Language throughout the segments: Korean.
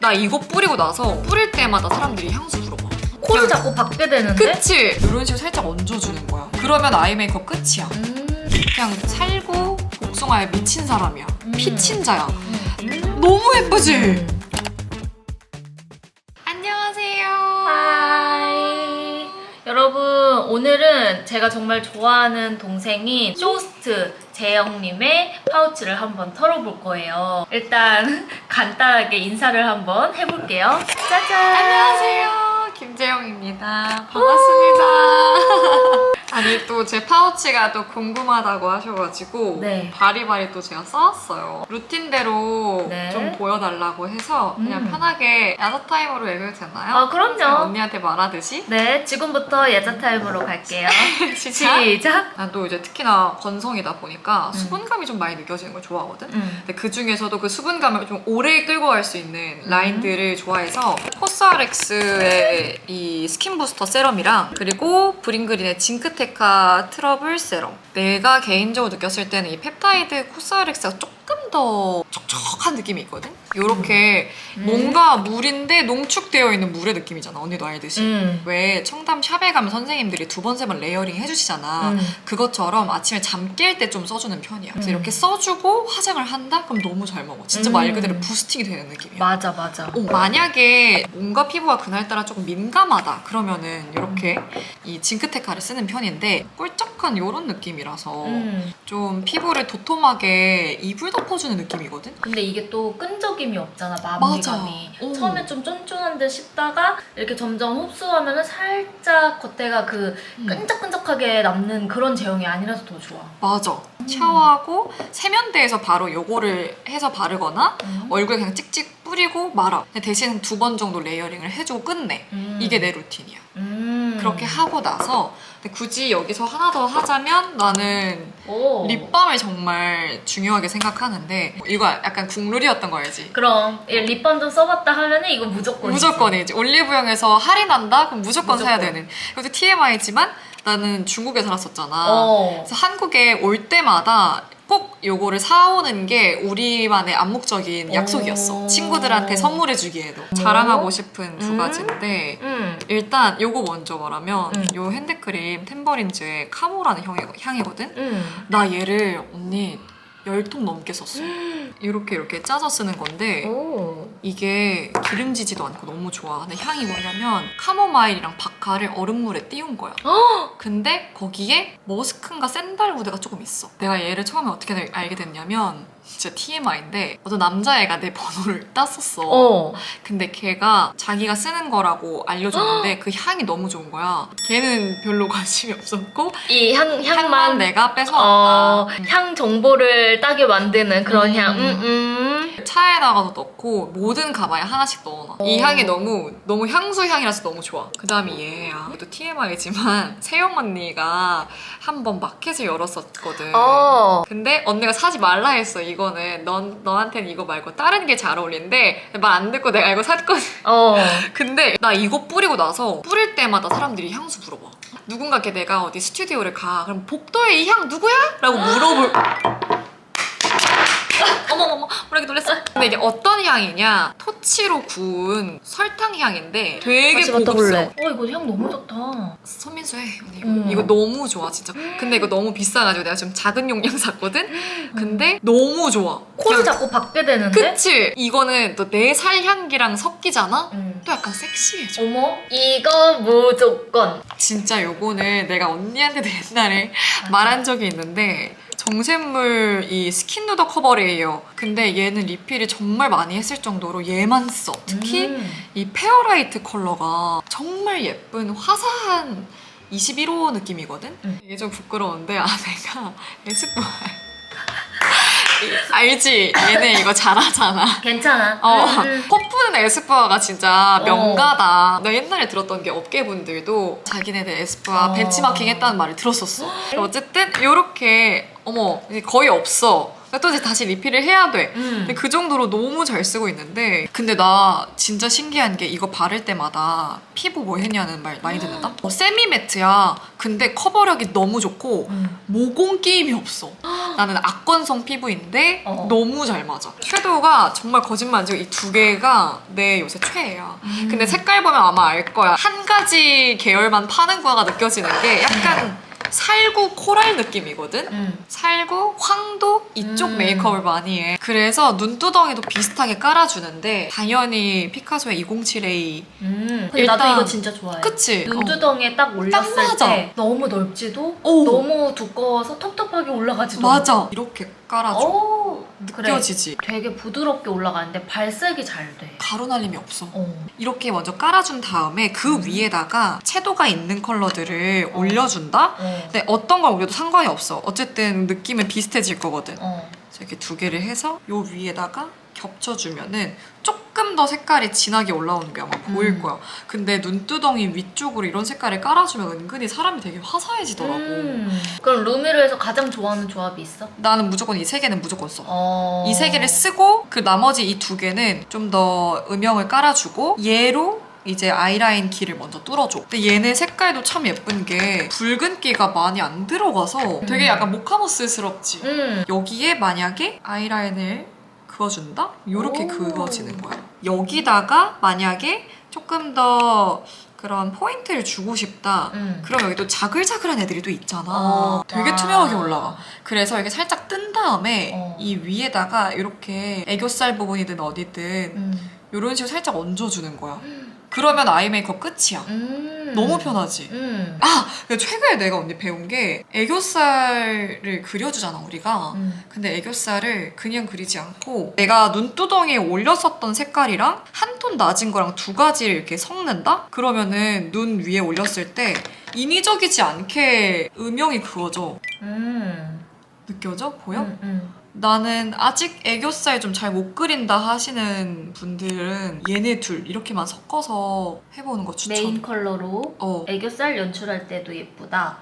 나 이거 뿌리고 나서 뿌릴 때마다 사람들이 향수 물어봐. 코를 자꾸 박게 되는데? 그치? 이런 식으로 살짝 얹어주는 거야. 그러면 아이 메이크업 끝이야. 그냥 살고 복숭아에 미친 사람이야. 피친자야. 너무 예쁘지? 안녕하세요. 하이. 여러분, 오늘은 제가 정말 좋아하는 동생인 쇼호스트 재영님의 파우치를 한번 털어볼 거예요. 일단 간단하게 인사를 한번 해볼게요. 짜잔! 안녕하세요. 김재영입니다. 반갑습니다. 아니 또 제 파우치가 또 궁금하다고 하셔가지고 네. 바리바리 또 제가 써왔어요. 루틴대로 네. 좀 보여달라고 해서 그냥 편하게 야자 타임으로 얘기해도 되나요? 아, 그럼요. 제가 언니한테 말하듯이. 네, 지금부터 예자 타임으로 갈게요. 시작! 시작! 난 또 이제 특히나 건성이다 보니까 수분감이 좀 많이 느껴지는 걸 좋아하거든? 근데 그 중에서도 그 수분감을 좀 오래 끌고 갈 수 있는 라인들을 좋아해서 코스알엑스의 이 스킨 부스터 세럼이랑 그리고 브링그린의 징크테카 트러블 세럼. 내가 개인적으로 느꼈을 때는 이 펩타이드 코스알엑스가 조금 더 촉촉한 느낌이 있거든? 요렇게 뭔가 물인데 농축되어 있는 물의 느낌이잖아. 언니도 알듯이. 왜 청담 샵에 가면 선생님들이 2번, 3번 레이어링 해주시잖아. 그것처럼 아침에 잠 깰 때 좀 써주는 편이야. 그래서 이렇게 써주고 화장을 한다? 그럼 너무 잘 먹어. 진짜 말 그대로 부스팅이 되는 느낌이야. 맞아, 맞아. 만약에 뭔가 피부가 그날따라 조금 민감하다 그러면은 이렇게 이 징크테카를 쓰는 편인데 꿀쩍한 이런 느낌이라서 좀 피부를 도톰하게 이불 덮어주는 느낌이거든? 근데 이게 또 끈적임이 없잖아, 마무리감이. 맞아. 처음에 좀 쫀쫀한 듯 싶다가 이렇게 점점 흡수하면 살짝 겉에가 그 끈적끈적하게 남는 그런 제형이 아니라서 더 좋아. 맞아. 샤워하고 세면대에서 바로 요거를 해서 바르거나 얼굴에 그냥 찍찍 뿌리고 말아. 근데 대신 2번 정도 레이어링을 해주고 끝내. 이게 내 루틴이야. 그렇게 하고 나서 근데 굳이 여기서 하나 더 하자면 나는 오. 립밤을 정말 중요하게 생각하는데 이거 약간 국룰이었던 거 알지? 그럼 립밤 좀 써봤다 하면은 이거 무조건이지. 무조건이지. 올리브영에서 할인한다? 그럼 무조건 사야 무조건. 되는. 이것도 TMI지만 나는 중국에 살았었잖아. 어. 그래서 한국에 올 때마다 꼭 요거를 사오는 게 우리만의 암묵적인 약속이었어. 친구들한테 선물해주기에도. 자랑하고 싶은 2가지인데 일단 요거 먼저 말하면 요 핸드크림 템버린즈의 카모라는 향이거든? 나 얘를 언니 10통 넘게 썼어. 이렇게 짜서 쓰는 건데 오. 이게 기름지지도 않고 너무 좋아. 근데 향이 뭐냐면 카모마일이랑 바카를 얼음물에 띄운 거야. 근데 거기에 머스크인가 샌달우드가 조금 있어. 내가 얘를 처음에 어떻게 알게 됐냐면 진짜 TMI인데 어떤 남자애가 내 번호를 땄었어. 근데 걔가 자기가 쓰는 거라고 알려줬는데 그 향이 너무 좋은 거야. 걔는 별로 관심이 없었고 이 향만 내가 뺏어왔다. 향 정보를 따게 만드는 그런 향. 차에다가도 넣고 모든 가방에 하나씩 넣어놔. 이 향이 너무 향수 향이라서 너무 좋아. 그 다음이 얘야. 이것도 TMI지만 세영 언니가 한번 마켓을 열었었거든. 근데 언니가 사지 말라 했어. 이거는 너한테는 이거 말고 다른 게 잘 어울린대. 말 안 듣고 내가 이거 샀거든. 근데 나 이거 뿌리고 나서 뿌릴 때마다 사람들이 향수 물어봐. 누군가 이렇게 내가 어디 스튜디오를 가. 그럼 복도에 이 향 누구야? 라고 물어볼. 어머머머 모르게 놀랬어. 근데 이게 어떤 향이냐? 토치로 구운 설탕 향인데 되게 고급스러워. 이거 향 너무 좋다. 손민수 해 언니 이거 너무 좋아 진짜. 근데 이거 너무 비싸가지고 내가 좀 작은 용량 샀거든? 근데 너무 좋아. 코를 자꾸 박게 되는데? 그치? 이거는 또 내 살향기랑 섞이잖아? 또 약간 섹시해져. 어머, 이거 무조건. 진짜 요거는 내가 언니한테도 옛날에 말한 적이 있는데 정샘물 이 스킨 누더 커버레이어. 근데 얘는 리필을 정말 많이 했을 정도로 얘만 써. 특히 이 페어라이트 컬러가 정말 예쁜 화사한 21호 느낌이거든? 이게 좀 부끄러운데 내가 에스쁘아 알지? 얘네 이거 잘하잖아. 괜찮아. 퍼프는 에스쁘아가 진짜 명가다. 나 옛날에 들었던 게 업계분들도 자기네들 에스쁘아 벤치마킹 했다는 말을 들었었어. 어쨌든 이렇게 어머 이제 거의 없어. 또 이제 다시 리필을 해야 돼. 근데 그 정도로 너무 잘 쓰고 있는데 근데 나 진짜 신기한 게 이거 바를 때마다 피부 뭐 했냐는 말 많이 듣는다? 세미 매트야. 근데 커버력이 너무 좋고 모공 끼임이 없어. 나는 악건성 피부인데 너무 잘 맞아. 섀도우가 정말 거짓말 안 치고 이 두 개가 내 요새 최애야. 근데 색깔 보면 아마 알 거야. 한 가지 계열만 파는구나가 느껴지는 게 약간 살구 코랄 느낌이거든? 살구, 황도 이쪽 메이크업을 많이 해. 그래서 눈두덩이도 비슷하게 깔아주는데 당연히 피카소의 207A 근데 일단- 나도 이거 진짜 좋아해. 그치? 눈두덩이에 딱 올렸을 맞아. 때 너무 넓지도 오. 너무 두꺼워서 텁텁하게 올라가지도 맞아. 이렇게 깔아줘. 오, 느껴지지? 그래. 되게 부드럽게 올라가는데 발색이 잘 돼. 가루 날림이 없어. 어. 이렇게 먼저 깔아준 다음에 그 위에다가 채도가 있는 컬러들을 올려준다? 근데 어떤 걸 올려도 상관이 없어. 어쨌든 느낌은 비슷해질 거거든. 그래서 이렇게 두 개를 해서 요 위에다가 겹쳐주면은 조금 더 색깔이 진하게 올라오는 게 아마 보일 거야. 근데 눈두덩이 위쪽으로 이런 색깔을 깔아주면 은근히 사람이 되게 화사해지더라고. 그럼 루미르에서 가장 좋아하는 조합이 있어? 나는 무조건 이 세 개는 무조건 써. 이 세 개를 쓰고 그 나머지 이 두 개는 좀 더 음영을 깔아주고 얘로 이제 아이라인 키를 먼저 뚫어줘. 근데 얘네 색깔도 참 예쁜 게 붉은기가 많이 안 들어가서 되게 약간 모카모스스럽지. 여기에 만약에 아이라인을 그어준다? 요렇게 오. 그어지는 거야. 여기다가 만약에 조금 더 그런 포인트를 주고 싶다. 그럼 여기 또 자글자글한 애들이 또 있잖아. 되게 와. 투명하게 올라가. 그래서 이렇게 살짝 뜬 다음에 이 위에다가 이렇게 애교살 부분이든 어디든 이런 식으로 살짝 얹어주는 거야. 그러면 아이 메이크업 끝이야. 너무 편하지? 아! 최근에 내가 언니 배운 게 애교살을 그려주잖아 우리가. 근데 애교살을 그냥 그리지 않고 내가 눈두덩이에 올렸었던 색깔이랑 한 톤 낮은 거랑 두 가지를 이렇게 섞는다? 그러면은 눈 위에 올렸을 때 인위적이지 않게 음영이 그어져. 느껴져? 보여? 나는 아직 애교살 좀 잘 못 그린다 하시는 분들은 얘네 둘 이렇게만 섞어서 해보는 거 추천. 메인 컬러로 애교살 연출할 때도 예쁘다.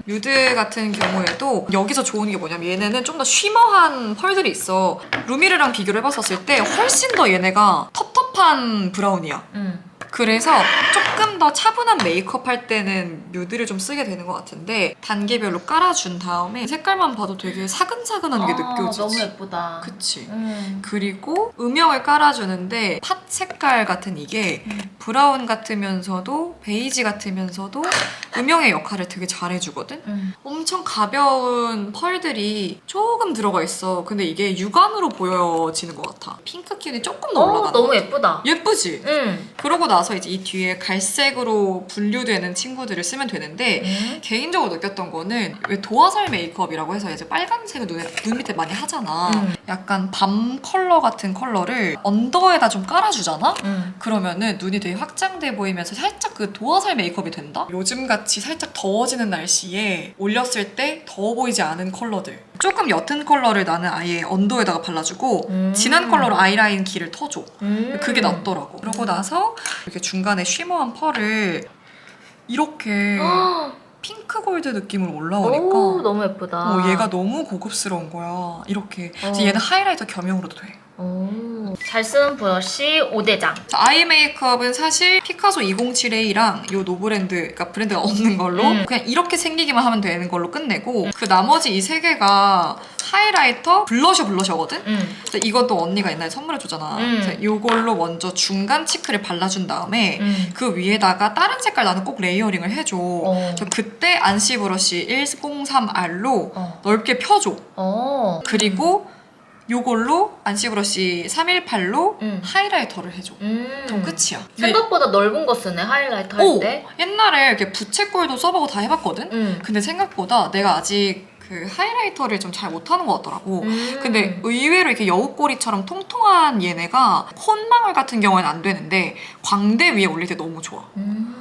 뮤드 같은 경우에도 여기서 좋은 게 뭐냐면 얘네는 좀 더 쉬머한 펄들이 있어. 루미르랑 비교를 해봤었을 때 훨씬 더 얘네가 텁텁한 브라운이야. 그래서 조금 더 차분한 메이크업 할 때는 뮤드를 좀 쓰게 되는 것 같은데 단계별로 깔아준 다음에 색깔만 봐도 되게 사근사근한 게 느껴지지. 너무 예쁘다. 그치. 그리고 음영을 깔아주는데 팥 색깔 같은 이게 브라운 같으면서도 베이지 같으면서도 음영의 역할을 되게 잘해주거든? 엄청 가벼운 펄들이 조금 들어가 있어. 근데 이게 육안으로 보여지는 것 같아. 핑크 톤이 조금 더 올라가는 너무 것 같아. 예쁘다. 예쁘지? 그러고 나서 이제 이 뒤에 갈색으로 분류되는 친구들을 쓰면 되는데 개인적으로 느꼈던 거는 왜 도화살 메이크업이라고 해서 이제 빨간색을 눈 밑에 많이 하잖아. 약간 밤 컬러 같은 컬러를 언더에다 좀 깔아주잖아? 그러면은 눈이 되게 확장돼 보이면서 살짝 그 도화살 메이크업이 된다? 요즘같이 살짝 더워지는 날씨에 올렸을 때 더워 보이지 않은 컬러들. 조금 옅은 컬러를 나는 아예 언더에다가 발라주고 진한 컬러로 아이라인 키를 터줘. 그게 낫더라고. 그러고 나서 이렇게 중간에 쉬머한 펄을 이렇게 핑크 골드 느낌으로 올라오니까 너무 예쁘다. 얘가 너무 고급스러운 거야. 이렇게. 그래서 얘는 하이라이터 겸용으로도 돼. 잘 쓰는 브러쉬 5대장. 아이 메이크업은 사실 피카소 207A랑 요 노브랜드, 그러니까 브랜드가 없는 걸로 그냥 이렇게 생기기만 하면 되는 걸로 끝내고 그 나머지 이 세 개가 하이라이터, 블러셔거든? 그래서 이것도 언니가 옛날에 선물해줬잖아. 그래서 요걸로 먼저 중간 치크를 발라준 다음에 그 위에다가 다른 색깔 나는 꼭 레이어링을 해줘. 그래서 그때 안시 브러쉬 103R로 넓게 펴줘. 그리고 요걸로 안시 브러쉬 318로 하이라이터를 해줘. 그럼 끝이야. 생각보다 넓은 거 쓰네, 하이라이터 할 때. 옛날에 이렇게 부채꼴도 써보고 다 해봤거든? 근데 생각보다 내가 아직 그 하이라이터를 좀 잘 못하는 것 같더라고. 근데 의외로 이렇게 여우꼬리처럼 통통한 얘네가 콧망울 같은 경우에는 안 되는데 광대 위에 올릴 때 너무 좋아.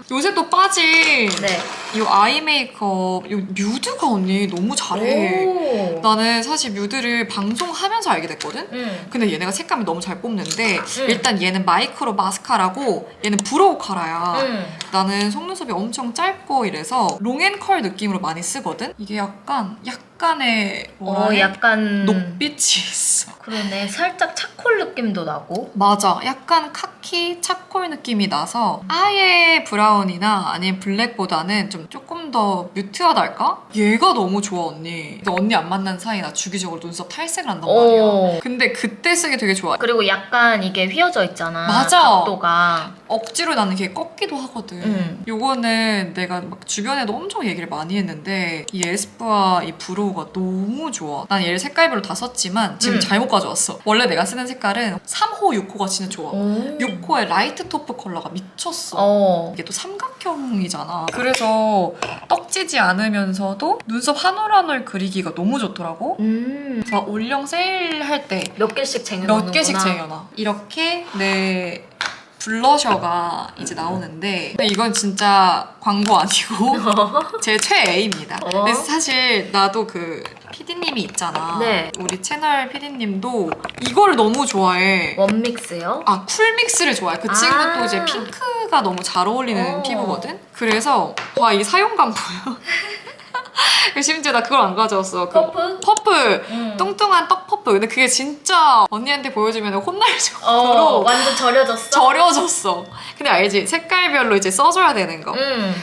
요새 또 빠진 이 아이 메이크업, 이 뮤드가 언니 너무 잘해. 나는 사실 뮤드를 방송하면서 알게 됐거든? 근데 얘네가 색감을 너무 잘 뽑는데 일단 얘는 마이크로 마스카라고 얘는 브로우 카라야. 나는 속눈썹이 엄청 짧고 이래서 롱앤컬 느낌으로 많이 쓰거든? 이게 약간 약간의 뭐라 해? 약간 녹빛이 있어. 그러네. 살짝 차콜 느낌도 나고. 맞아. 약간 카키 차콜 느낌이 나서 아예 브라운이나 아니면 블랙보다는 좀 조금 더 뮤트하달까? 얘가 너무 좋아 언니. 근데 언니 안 만난 사이 나 주기적으로 눈썹 탈색을 한단 말이야. 근데 그때 쓰기 되게 좋아. 그리고 약간 이게 휘어져 있잖아. 맞아. 각도가. 억지로 나는 이게 꺾기도 하거든. 요거는 내가 막 주변에도 엄청 얘기를 많이 했는데 이 에스쁘아 이 브로우가 너무 좋아. 난 얘를 색깔별로 다 썼지만 지금 잘못 가져왔어. 원래 내가 쓰는 색깔은 3호, 6호가 진짜 좋아. 6호의 라이트 토프 컬러가 미쳤어. 이게 또 삼각형이잖아. 그래서 떡지지 않으면서도 눈썹 한 올 한 올 그리기가 너무 좋더라고. 그래서 올영 세일할 때 몇 개씩 쟁여놓는구나. 몇 개씩 쟁여놔. 이렇게 내 블러셔가 이제 나오는데 근데 이건 진짜 광고 아니고 제 최애입니다. 근데 사실 나도 그 PD님이 있잖아. 네. 우리 채널 PD님도 이거를 너무 좋아해. 원믹스요? 아, 쿨믹스를 좋아해. 그 친구는 또 이제 핑크가 너무 잘 어울리는 피부거든? 그래서 와, 이 사용감 보여? 심지어 나 그걸 안 가져왔어. 퍼프? 퍼플! 뚱뚱한 떡 퍼플. 근데 그게 진짜 언니한테 보여주면 혼날 정도로 완전 절여졌어? 절여졌어. 근데 알지? 색깔별로 이제 써줘야 되는 거.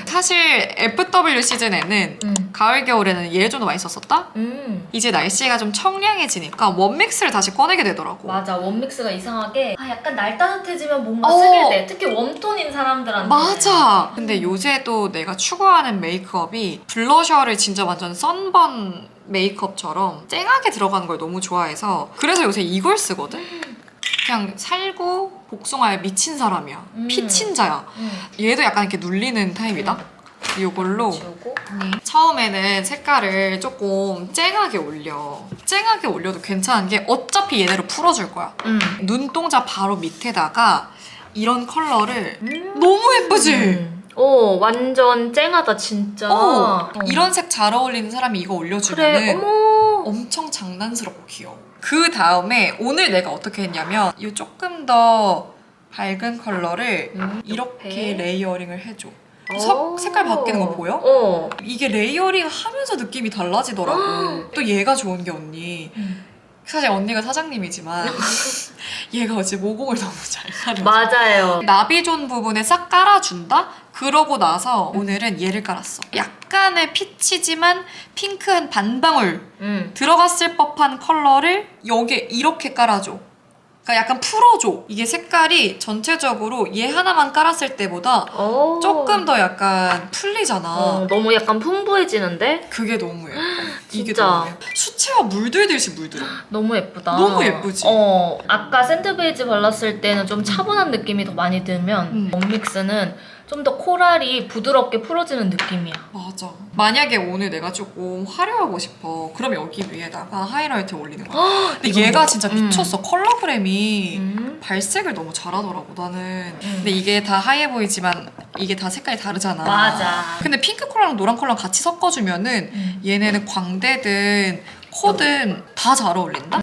사실 FW 시즌에는 가을, 겨울에는 얘를 좀 더 많이 썼었다? 이제 날씨가 좀 청량해지니까 원믹스를 다시 꺼내게 되더라고. 맞아. 원믹스가 이상하게 약간 날 따뜻해지면 뭔가 쓰게 돼. 특히 웜톤인 사람들한테. 맞아. 근데 요새도 내가 추구하는 메이크업이 블러셔를 진짜 완전 썬번 메이크업처럼 쨍하게 들어가는 걸 너무 좋아해서 그래서 요새 이걸 쓰거든? 그냥 살고 복숭아에 미친 사람이야. 피친자야. 얘도 약간 이렇게 눌리는 타입이다. 이걸로 처음에는 색깔을 조금 쨍하게 올려. 쨍하게 올려도 괜찮은 게 어차피 얘네로 풀어줄 거야. 눈동자 바로 밑에다가 이런 컬러를 너무 예쁘지? 완전 쨍하다 진짜. 이런 색 잘 어울리는 사람이 이거 올려주면은 그래, 어머. 엄청 장난스럽고 귀여워. 그 다음에 오늘 내가 어떻게 했냐면 이 조금 더 밝은 컬러를 이렇게 레이어링을 해줘. 색깔 바뀌는 거 보여? 이게 레이어링 하면서 느낌이 달라지더라고. 또 얘가 좋은 게 언니. 사실 언니가 사장님이지만 얘가 어제 모공을 너무 잘 가려줘. 맞아요. 나비존 부분에 싹 깔아준다? 그러고 나서 오늘은 얘를 깔았어. 약간의 피치지만 핑크한 반방울 들어갔을 법한 컬러를 여기에 이렇게 깔아줘. 그러니까 약간 풀어줘. 이게 색깔이 전체적으로 얘 하나만 깔았을 때보다 조금 더 약간 풀리잖아. 너무 약간 풍부해지는데? 그게 너무 예뻐. 이게 진짜. 너무 예뻐. 수채화 물들듯이 물들어. 너무 예쁘다. 너무 예쁘지? 아까 샌드베이지 발랐을 때는 좀 차분한 느낌이 더 많이 들면 원믹스는 좀 더 코랄이 부드럽게 풀어지는 느낌이야. 맞아. 만약에 오늘 내가 조금 화려하고 싶어. 그럼 여기 위에다가 하이라이트 올리는 거야. 근데 얘가 진짜 미쳤어. 컬러그램이 발색을 너무 잘하더라고 나는. 근데 이게 다 하얘 보이지만 이게 다 색깔이 다르잖아. 맞아. 근데 핑크 컬러랑 노란 컬러랑 같이 섞어주면은 얘네는 광대든 코든 다 잘 어울린다?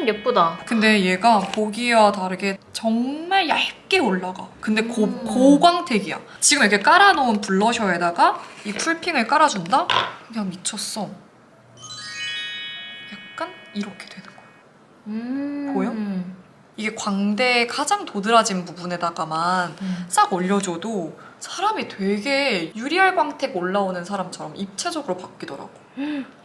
예쁘다. 근데 얘가 보기와 다르게 정말 얇게 올라가. 근데 고광택이야. 지금 이렇게 깔아놓은 블러셔에다가 이 풀핑을 깔아준다? 그냥 미쳤어. 약간 이렇게 되는 거야. 보여? 이게 광대의 가장 도드라진 부분에다가만 싹 올려줘도 사람이 되게 유리알 광택 올라오는 사람처럼 입체적으로 바뀌더라고.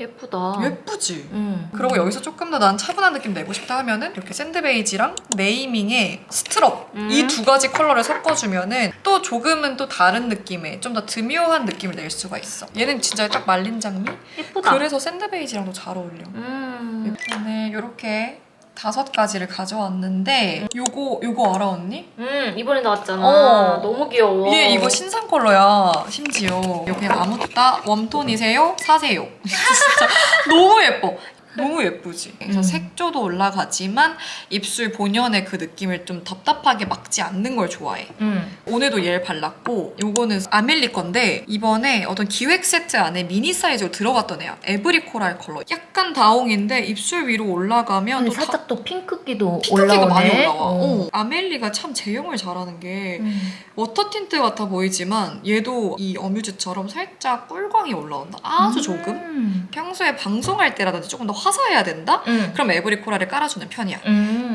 예쁘다. 예쁘지? 그리고 여기서 조금 더 난 차분한 느낌 내고 싶다 하면은 이렇게 샌드베이지랑 네이밍의 스트럽 이 두 가지 컬러를 섞어주면은 또 조금은 또 다른 느낌의 좀 더 드묘한 느낌을 낼 수가 있어. 얘는 진짜 딱 말린 장미? 예쁘다. 그래서 샌드베이지랑도 잘 어울려. 오늘 이렇게 5가지를 가져왔는데 요거 알아 언니? 이번에 나왔잖아. 너무 귀여워. 얘 이거 신상 컬러야 심지어. 이거 그냥 아무따 웜톤이세요? 사세요. 진짜 너무 예뻐. 너무 예쁘지? 그래서 음. 색조도 올라가지만 입술 본연의 그 느낌을 좀 답답하게 막지 않는 걸 좋아해. 오늘도 얘를 발랐고 요거는 아멜리 건데 이번에 어떤 기획 세트 안에 미니 사이즈로 들어갔던 애야. 에브리 코랄 컬러. 약간 다홍인데 입술 위로 올라가면 근데 또 살짝 또 핑크기도 핑크기가 올라오네. 많이 올라와. 어. 아멜리가 참 제형을 잘하는 게 음. 워터 틴트 같아 보이지만 얘도 이 어뮤즈처럼 살짝 꿀광이 올라온다. 아주 조금. 평소에 방송할 때라든지 조금 더 화사해야 된다? 그럼 에브리 코랄을 깔아주는 편이야.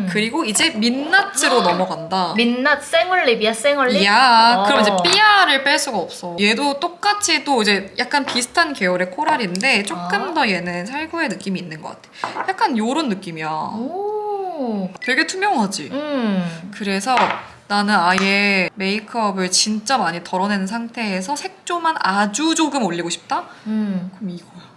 그리고 이제 민낯으로 넘어간다. 민낯 생얼립이야, 생얼립? 야, 어. 그럼 이제 삐아를 뺄 수가 없어. 얘도 똑같이 또 이제 약간 비슷한 계열의 코랄인데 조금 더 얘는 살구의 느낌이 있는 것 같아. 약간 요런 느낌이야. 오. 되게 투명하지? 그래서 나는 아예 메이크업을 진짜 많이 덜어낸 상태에서 색조만 아주 조금 올리고 싶다? 그럼 이거야.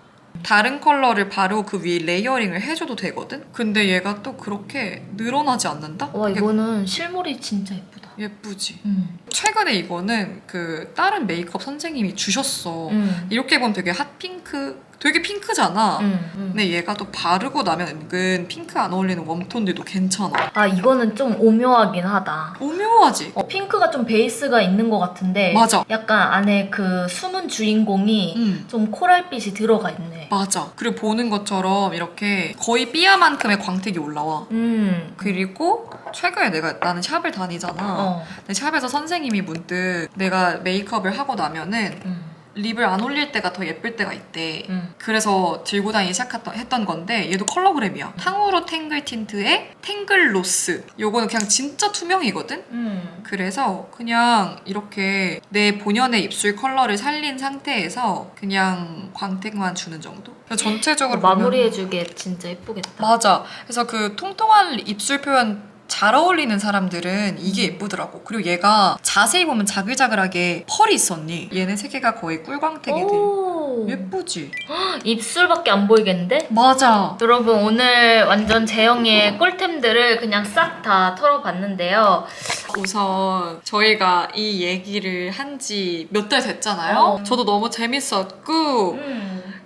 다른 컬러를 바로 그 위에 레이어링을 해줘도 되거든? 근데 얘가 또 그렇게 늘어나지 않는다? 와, 이거는 실물이 진짜 예쁘다. 예쁘지? 최근에 이거는 그 다른 메이크업 선생님이 주셨어. 이렇게 보면 되게 핫핑크, 되게 핑크잖아. 근데 얘가 또 바르고 나면 은근 핑크 안 어울리는 웜톤들도 괜찮아. 아, 이거는 좀 오묘하긴 하다. 오묘하지? 핑크가 좀 베이스가 있는 것 같은데 맞아. 약간 안에 그 숨은 주인공이 좀 코랄빛이 들어가 있네. 맞아. 그리고 보는 것처럼 이렇게 거의 삐아만큼의 광택이 올라와. 그리고 최근에 나는 샵을 다니잖아. 근데 샵에서 선생님이 문득 내가 메이크업을 하고 나면은 립을 안 올릴 때가 더 예쁠 때가 있대. 그래서 들고 다니기 시작했던 건데 얘도 컬러그램이야. 탕후루 탱글 틴트의 탱글 로스. 요거는 그냥 진짜 투명이거든? 그래서 그냥 이렇게 내 본연의 입술 컬러를 살린 상태에서 그냥 광택만 주는 정도? 그래서 전체적으로 마무리해주기에 진짜 예쁘겠다. 맞아. 그래서 그 통통한 입술 표현 잘 어울리는 사람들은 이게 예쁘더라고. 그리고 얘가 자세히 보면 자글자글하게 펄이 있었니? 얘는 세 개가 거의 꿀광택이 돼. 예쁘지? 입술밖에 안 보이겠는데? 맞아. 여러분, 오늘 완전 재영이의 꿀템들을 그냥 싹 다 털어봤는데요. 우선 저희가 이 얘기를 한 지 몇 달 됐잖아요. 저도 너무 재밌었고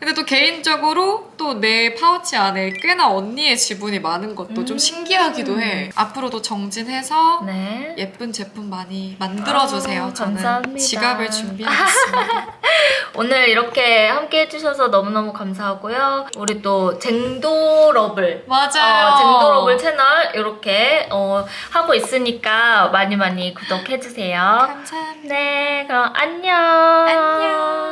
근데 또 개인적으로 또 내 파우치 안에 꽤나 언니의 지분이 많은 것도 좀 신기하기도 해. 앞으로도 정진해서 네. 예쁜 제품 많이 만들어주세요. 저는 감사합니다. 지갑을 준비하겠습니다. 오늘 이렇게 함께 해주셔서 너무너무 감사하고요. 우리 또 쟁도러블 맞아요. 쟁도러블 채널 이렇게 하고 있으니까 많이 구독해주세요. 감사합니다. 네, 그럼 안녕. 안녕.